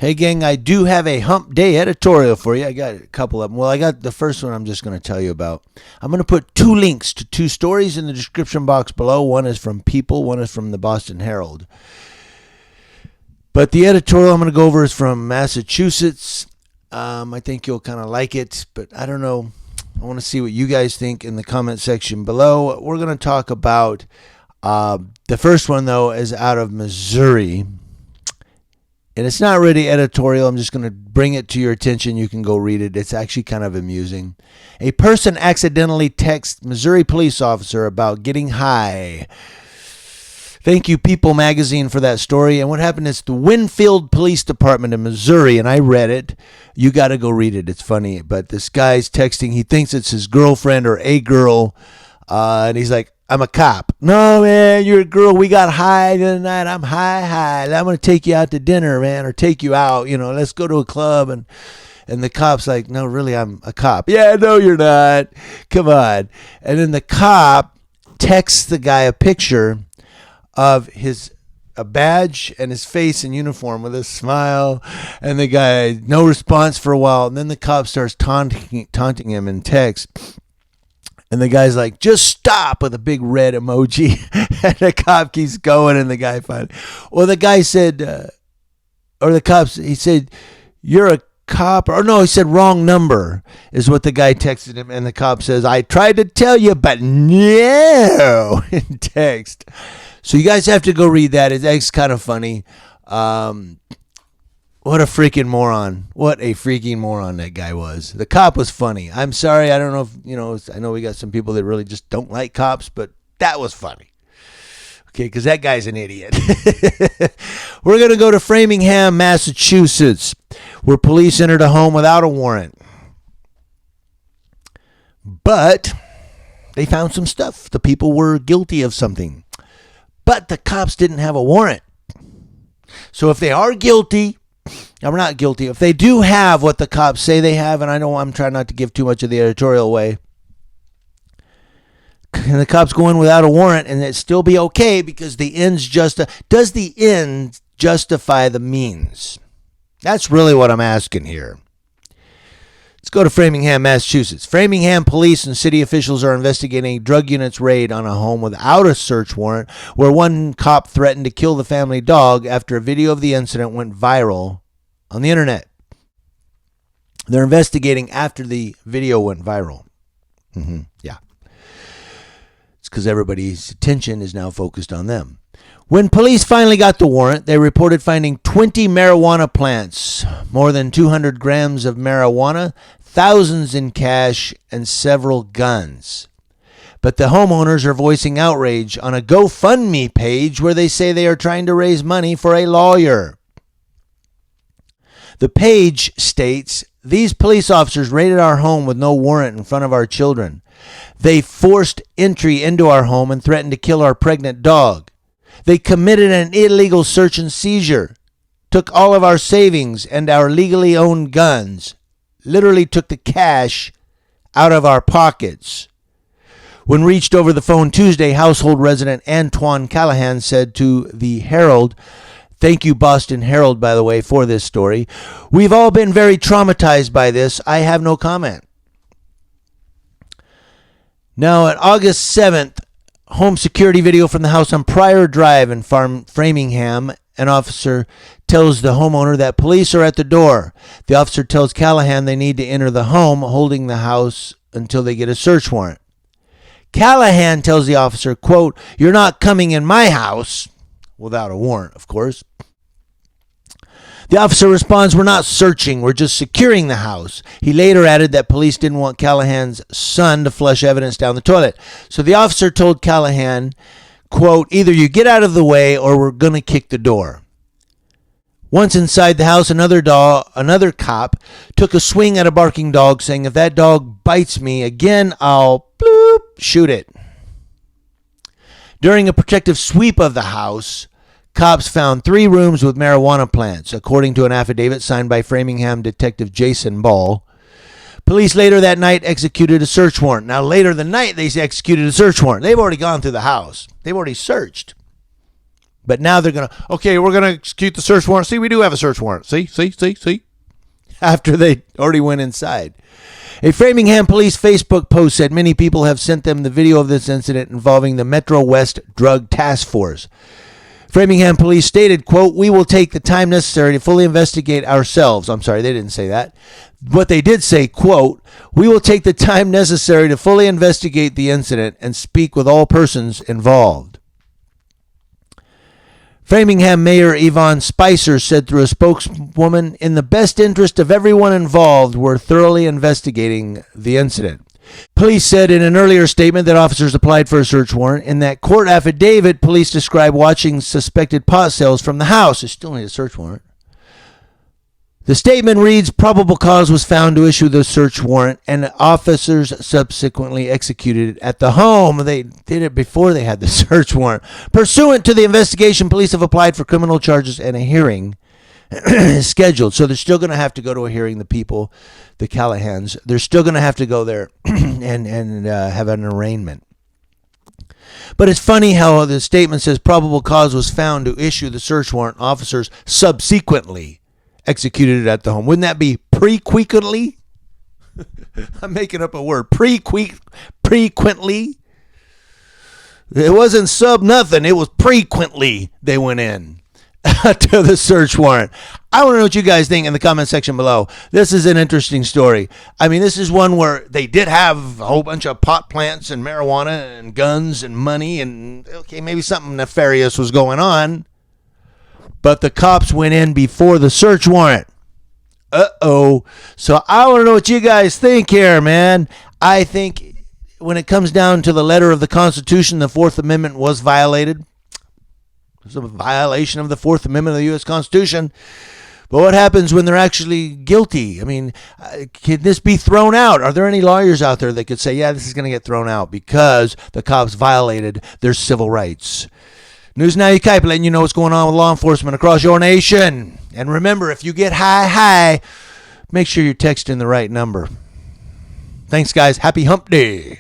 Hey, gang, I do have a hump day editorial for you. I got a couple of them. Well, I got the first one I'm just going to tell you about. I'm going to put two links to two stories in the description box below. One is from People, one is from the Boston Herald. But the editorial I'm going to go over is from Massachusetts. I think you'll kind of like it, but I don't know. I want to see what you guys think in the comment section below. We're going to talk about the first one, though, is out of Missouri. And it's not really editorial. I'm just going to bring it to your attention. You can go read it. It's actually kind of amusing. A person accidentally texts Missouri police officer about getting high. Thank you, People magazine, for that story. And what happened is the Winfield Police Department in Missouri, and I read it. You got to go read it. It's funny. But this guy's texting. He thinks it's his girlfriend or a girl. And he's like, I'm a cop. No, man, you're a girl. We got high tonight. I'm high. I'm going to take you out to dinner, man, or take you out. Let's go to a club. And the cop's like, no, really, I'm a cop. Yeah, no, you're not. Come on. And then the cop texts the guy a picture of a badge and his face in uniform with a smile. And the guy, no response for a while. And then the cop starts taunting him in text. And the guy's like, just stop, with a big red emoji. And the cop keeps going, and the guy finally. Well, the guy said, he said, you're a cop. Or no, he said, wrong number, is what the guy texted him. And the cop says, I tried to tell you, but no, in text. So you guys have to go read that. It's kind of funny. What a freaking moron. What a freaking moron that guy was. The cop was funny. I'm sorry. I don't know if, I know we got some people that really just don't like cops, but that was funny. Okay, because that guy's an idiot. We're going to go to Framingham, Massachusetts, where police entered a home without a warrant. But they found some stuff. The people were guilty of something. But the cops didn't have a warrant. So if they are guilty, I'm not guilty. If they do have what the cops say they have, and I'm trying not to give too much of the editorial away, and the cops go in without a warrant, and it still be okay because the ends does the end justify the means? That's really what I'm asking here. Let's go to Framingham, Massachusetts. Framingham police and city officials are investigating a drug unit's raid on a home without a search warrant, where one cop threatened to kill the family dog after a video of the incident went viral on the internet. They're investigating after the video went viral. Yeah. It's because everybody's attention is now focused on them. When police finally got the warrant, they reported finding 20 marijuana plants, more than 200 grams of marijuana, thousands in cash, and several guns. But the homeowners are voicing outrage on a GoFundMe page where they say they are trying to raise money for a lawyer. The page states, these police officers raided our home with no warrant in front of our children. They forced entry into our home and threatened to kill our pregnant dog. They committed an illegal search and seizure, took all of our savings and our legally owned guns, literally took the cash out of our pockets. When reached over the phone Tuesday, household resident Antoine Callahan said to the Herald, thank you, Boston Herald, by the way, for this story. We've all been very traumatized by this. I have no comment. Now, on August 7th, home security video from the house on Pryor Drive in Framingham. An officer tells the homeowner that police are at the door. The officer tells Callahan they need to enter the home, holding the house until they get a search warrant. Callahan tells the officer, quote, you're not coming in my house, without a warrant, of course. The officer responds, we're not searching, we're just securing the house. He later added that police didn't want Callahan's son to flush evidence down the toilet. So the officer told Callahan, quote, either you get out of the way or we're going to kick the door. Once inside the house, another cop took a swing at a barking dog, saying, if that dog bites me again, I'll bloop, shoot it. During a protective sweep of the house, cops found 3 rooms with marijuana plants, according to an affidavit signed by Framingham Detective Jason Ball. Police later that night executed a search warrant. Now, later the night they executed a search warrant. They've already gone through the house. They've already searched. But now they're going to, okay, we're going to execute the search warrant. See, we do have a search warrant. See? After they already went inside. A Framingham police Facebook post said many people have sent them the video of this incident involving the Metro West Drug Task Force. Framingham police stated, quote, "We will take the time necessary to fully investigate ourselves." I'm sorry, they didn't say that. But they did say, quote, "We will take the time necessary to fully investigate the incident and speak with all persons involved." Framingham Mayor Yvonne Spicer said through a spokeswoman, "In the best interest of everyone involved, we're thoroughly investigating the incident." Police said in an earlier statement that officers applied for a search warrant. In that court affidavit, police described watching suspected pot sales from the house. They still need a search warrant. The statement reads, "Probable cause was found to issue the search warrant, and officers subsequently executed it at the home." They did it before they had the search warrant. Pursuant to the investigation, police have applied for criminal charges and a hearing is scheduled. So they're still going to have to go to a hearing, the people, the Callahans. They're still going to have to go there and have an arraignment. But it's funny how the statement says probable cause was found to issue the search warrant. Officers subsequently executed it at the home. Wouldn't that be frequently? I'm making up a word. Frequently. It wasn't sub nothing. It was frequently they went in to the search warrant. I want to know what you guys think in the comment section below. This is an interesting story. I mean, this is one where they did have a whole bunch of pot plants and marijuana and guns and money, and okay, maybe something nefarious was going on. But the cops went in before the search warrant. Uh-oh. So I want to know what you guys think here, man. I think when it comes down to the letter of the Constitution, the Fourth Amendment was violated. It's a violation of the Fourth Amendment of the U.S. Constitution. But what happens when they're actually guilty? I mean, can this be thrown out? Are there any lawyers out there that could say, yeah, this is going to get thrown out because the cops violated their civil rights? News Now Ukaipa, letting you know what's going on with law enforcement across your nation. And remember, if you get high, make sure you're texting the right number. Thanks, guys. Happy Hump Day.